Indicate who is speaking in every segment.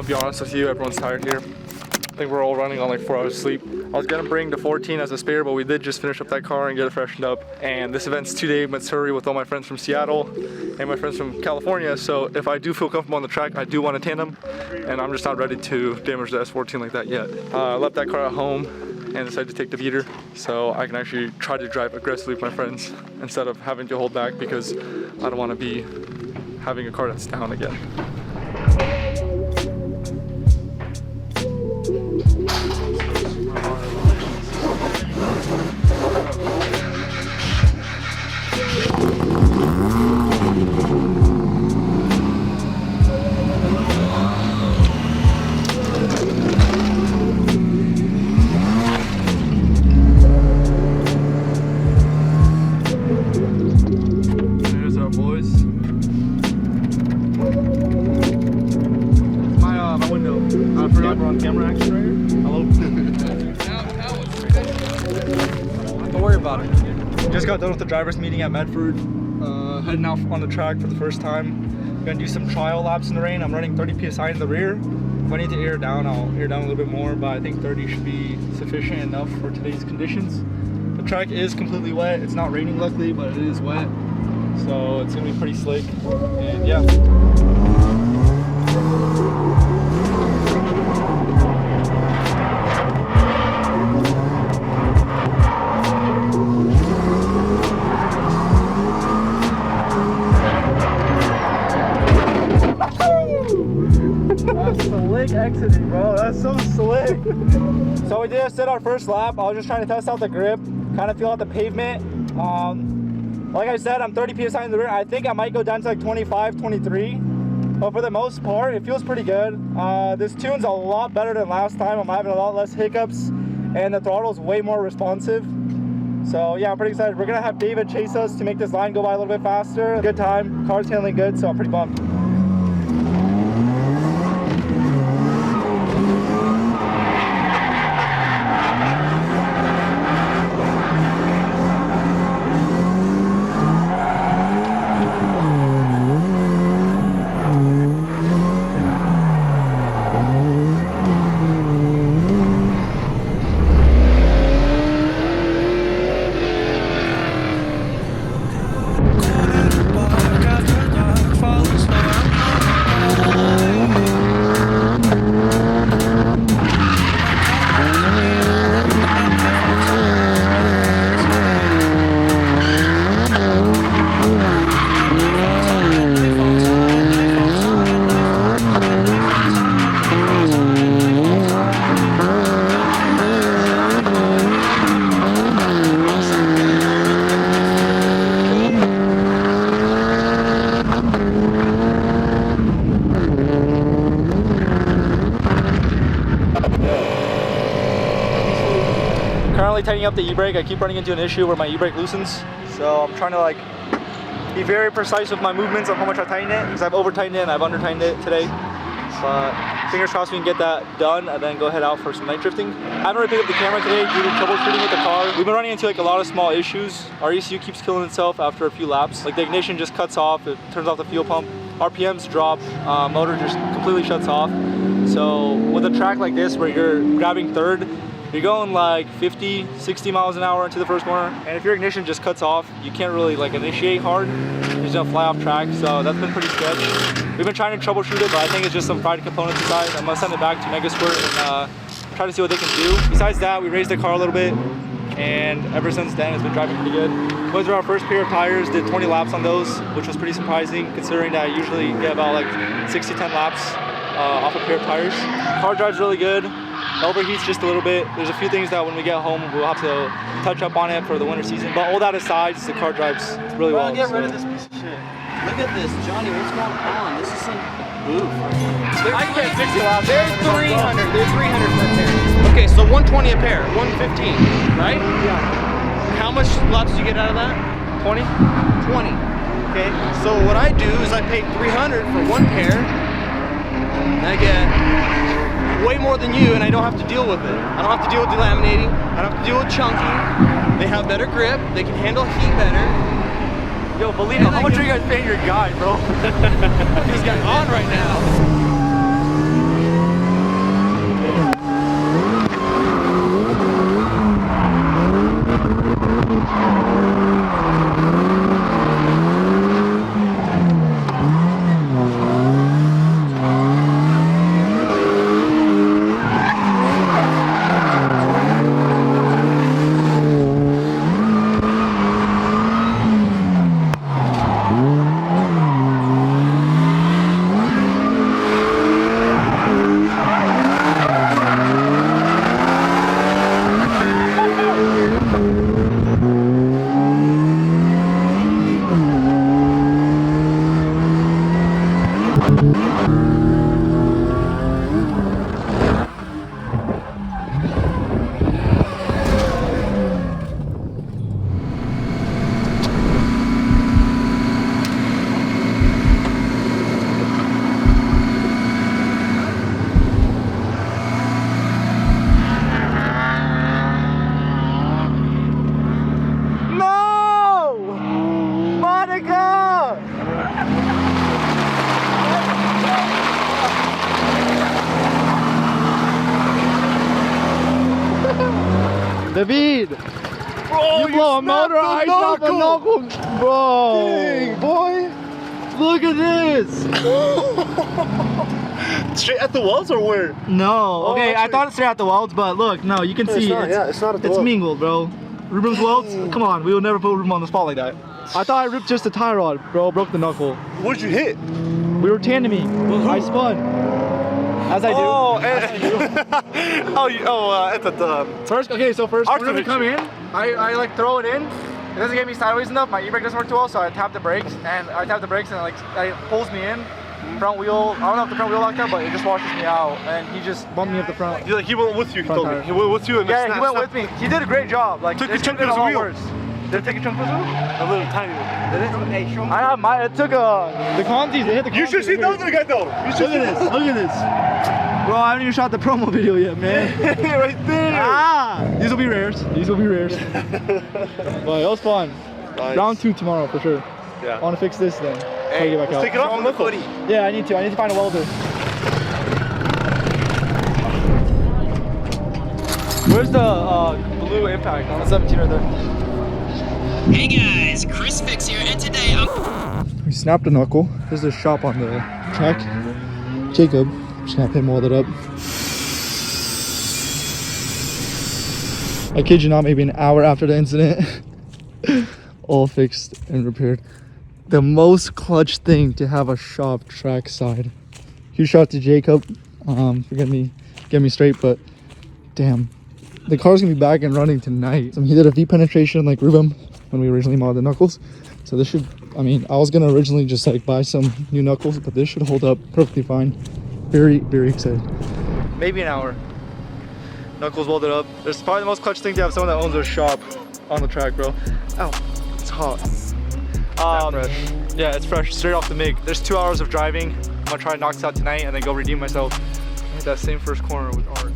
Speaker 1: be honest with you, everyone's tired here. I think we're all running on like 4 hours sleep. I was gonna bring the 14 as a spare, but we did just finish up that car and get it freshened up. And this event's 2-day Missouri with all my friends from Seattle and my friends from California. So if I do feel comfortable on the track, I do want a tandem, and I'm just not ready to damage the S14 like that yet. I left that car at home and decided to take the beater so I can actually try to drive aggressively with my friends instead of having to hold back, because I don't want to be having a car that's down again. Just got done with the driver's meeting at Medford. Heading out on the track for the first time. Gonna do some trial laps in the rain. I'm running 30 psi in the rear. If I need to air down, I'll air down a little bit more, but I think 30 should be sufficient enough for today's conditions. The track is completely wet. It's not raining luckily, but it is wet. So it's gonna be pretty slick. And yeah. Exiting, bro. That's so slick. So we just did our first lap. I was just trying to test out the grip, kind of feel out the pavement. Like I said, I'm 30 psi in the rear. I think I might go down to like 25, 23. But for the most part, it feels pretty good. This tune's a lot better than last time. I'm having a lot less hiccups, and the throttle's way more responsive. So yeah, I'm pretty excited. We're gonna have David chase us to make this line go by a little bit faster. Good time. Car's handling good, so I'm pretty pumped. Tightening up the e-brake. I keep running into an issue where my e-brake loosens, so I'm trying to like be very precise with my movements on how much I tighten it, because I've over tightened it and I've under tightened it today. But fingers crossed we can get that done and then go head out for some night drifting. I haven't really picked up the camera today due to troubleshooting with the car. We've been running into like a lot of small issues. Our ECU keeps killing itself after a few laps. Like the ignition just cuts off, it turns off the fuel pump, RPMs drop, motor just completely shuts off. So with a track like this where you're grabbing third, you're going like 50, 60 miles an hour into the first corner, and if your ignition just cuts off, you can't really like initiate hard. You're just gonna fly off track, so that's been pretty sketch. We've been trying to troubleshoot it, but I think it's just some fried components inside. I'm gonna send it back to Megasquirt and try to see what they can do. Besides that, we raised the car a little bit, and ever since then, it's been driving pretty good. Went through our first pair of tires, did 20 laps on those, which was pretty surprising considering that I usually get about like 6 to 10 laps off a pair of tires. Car drives really good. Overheats just a little bit. There's a few things that when we get home we'll have to touch up on it for the winter season. But all that aside, the car drives really well.
Speaker 2: Get rid of this piece of shit. Look at this, Johnny. What's going on? This is some boof.
Speaker 1: I get 60 laps.
Speaker 2: They're 300. They're 300 per pair. Okay, so 120 a pair. 115, right?
Speaker 1: Yeah.
Speaker 2: How much laps do you get out of that?
Speaker 1: 20.
Speaker 2: 20. Okay. So what I do is I pay 300 for one pair, and I get way more than you, and I don't have to deal with it. I don't have to deal with delaminating. I don't have to deal with chunking. They have better grip. They can handle heat better.
Speaker 1: Yo, believe me, how much are you guys paying your guy, bro?
Speaker 2: He's got on right now.
Speaker 3: David,
Speaker 1: Bro,
Speaker 3: you blow a motor, I drop a knuckle. Bro,
Speaker 1: Dang, boy.
Speaker 3: look at this.
Speaker 1: Straight at the welds or where?
Speaker 3: No, okay, I
Speaker 1: actually-
Speaker 3: thought it's straight at the welds, but look, no, you can see
Speaker 1: it's not at the
Speaker 3: it's
Speaker 1: weld.
Speaker 3: mingled, bro. Rubens welds? Come on, we will never put Ruben on the spot like that. I thought I ripped just the tie rod, bro. Broke the knuckle.
Speaker 1: What did you hit?
Speaker 3: We were tandeming. I spun. As I do.
Speaker 1: Oh, at the
Speaker 3: First, okay, so first
Speaker 1: Our
Speaker 3: we're gonna come in. I like throw it in. It doesn't get me sideways enough. My e-brake doesn't work too well, so I tap the brakes and it pulls me in. Front wheel. I don't know if the front wheel locked up, but it just washes me out, and he just bumped me up the front.
Speaker 1: He went with you. He
Speaker 3: Front
Speaker 1: told me.
Speaker 3: tire.
Speaker 1: He went with you. And
Speaker 3: Yeah, he went with me. He did a great job. Like
Speaker 1: Took a
Speaker 3: this
Speaker 1: chunk
Speaker 3: could've
Speaker 1: of
Speaker 3: been
Speaker 1: his
Speaker 3: a lot
Speaker 1: wheel.
Speaker 3: worse. Did it take a chunk of his wheel?
Speaker 1: A little tiny one.
Speaker 3: Hey, show me. I have my. It took the contis. It hit the.
Speaker 1: You should see the other guy though. You should
Speaker 3: Look at this. Look at this. Bro, I haven't even shot the promo video yet, man.
Speaker 1: right there.
Speaker 3: Ah! These will be rares. These will be rares. But it was fun.
Speaker 1: Nice.
Speaker 3: Round 2 tomorrow for sure.
Speaker 1: Yeah.
Speaker 3: I want to fix this then.
Speaker 1: Hey,
Speaker 3: get back
Speaker 1: let's
Speaker 3: out.
Speaker 1: take it off and look.
Speaker 3: Yeah, I need to. I need to find a welder. Where's the blue impact on the 17 right there?
Speaker 4: Hey guys, Chris Fix here, and today I'm...
Speaker 3: We snapped a knuckle. There's a shop on the track. Jacob, just gonna have him weld it up. I kid you not, maybe an hour after the incident, all fixed and repaired. The most clutch thing to have a shop track side. Huge shout out to Jacob for getting me straight, but damn, the car's gonna be back and running tonight. So he did a V penetration like Ruben when we originally modded the knuckles. So this should, I mean, I was gonna originally just like buy some new knuckles, but this should hold up perfectly fine. Very, very excited. Maybe an hour. Knuckles welded up. There's probably the most clutch thing to have someone that owns a shop on the track, bro. Ow, it's hot. Fresh. Yeah, it's fresh, straight off the MIG. There's 2 hours of driving. I'm gonna try to knock this out tonight and then go redeem myself. Hit that same first corner with Art.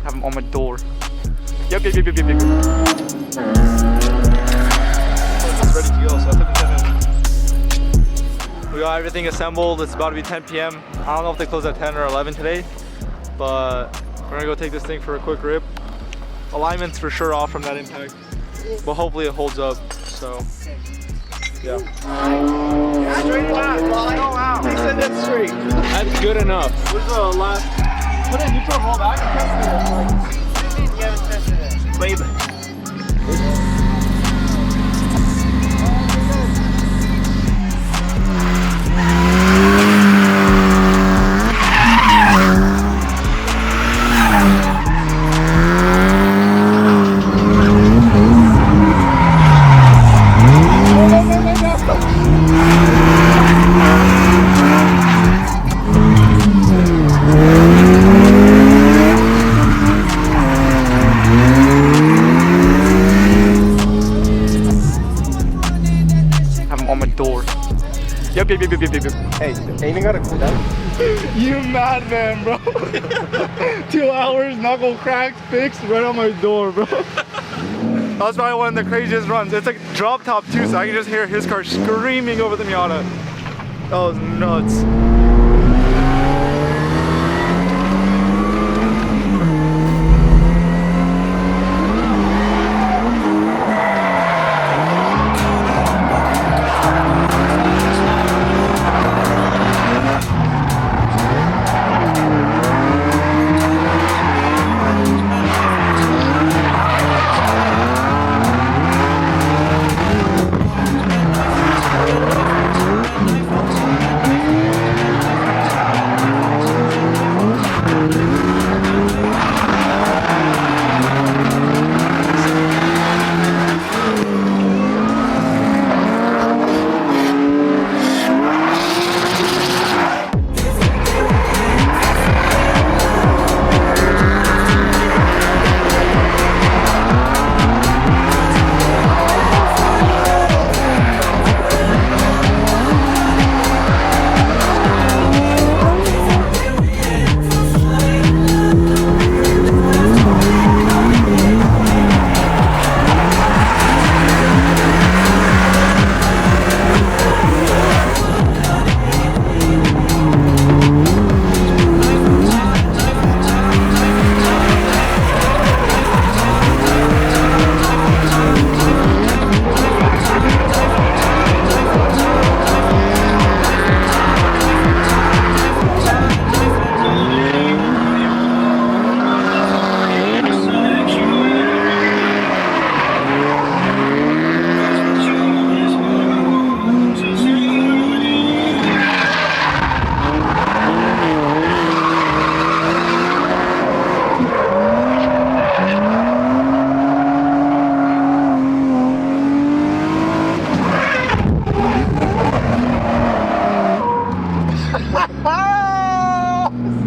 Speaker 3: Have him on my door. Yep. It's ready to go, so I took him 10 minutes. We got everything assembled. It's about to be 10 p.m. I don't know if they close at 10 or 11 today, but we're gonna go take this thing for a quick rip. Alignment's for sure off from that impact, but hopefully it holds up, so yeah. Straight it out. He said that's straight.
Speaker 2: That's good enough.
Speaker 3: Where's the last? Put it in neutral, roll back, and test it. You haven't tested it. Wave it. Yep.
Speaker 2: Hey, ain't gotta cool down.
Speaker 3: You madman, bro. 2 hours, knuckle cracked, fixed, right on my door, bro. That's probably one of the craziest runs. It's like drop top too, so I can just hear his car screaming over the Miata. That was nuts.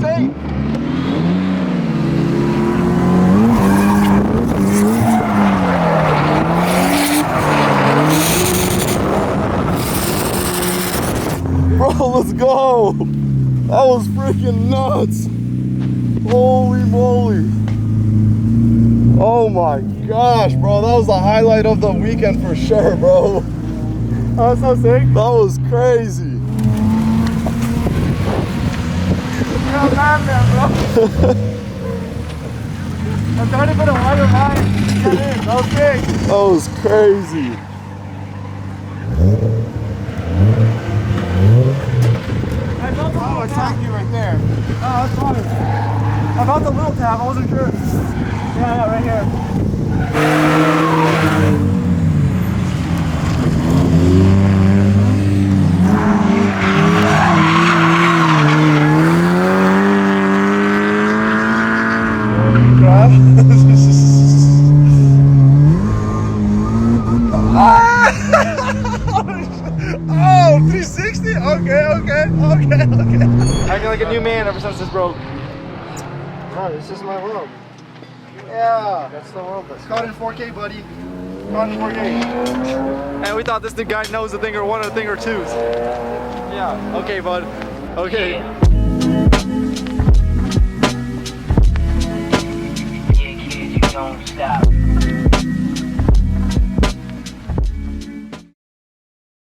Speaker 3: Safe. Bro, let's go. That was freaking nuts. Holy moly. Oh my gosh, bro. That was the highlight of the weekend for sure, bro.
Speaker 1: Oh, that's so sick.
Speaker 3: That was crazy.
Speaker 1: You're a madman, bro. I'm trying to put a wider line. That was big.
Speaker 3: That was crazy.
Speaker 1: I felt the little
Speaker 2: Attack
Speaker 1: tap.
Speaker 2: you right there.
Speaker 1: Oh, that's fine. I felt the little tap. I wasn't sure. Yeah, right here.
Speaker 3: Oh, 360? Okay.
Speaker 1: Acting like a new man ever since this broke.
Speaker 2: No, this is my world.
Speaker 3: Yeah.
Speaker 2: That's the world. That's
Speaker 3: Caught in 4K, buddy. Caught in 4K.
Speaker 1: And we thought this new guy knows a thing or one or a thing or twos. Yeah. Okay, bud. Okay.
Speaker 4: Yeah, kid, you don't stop.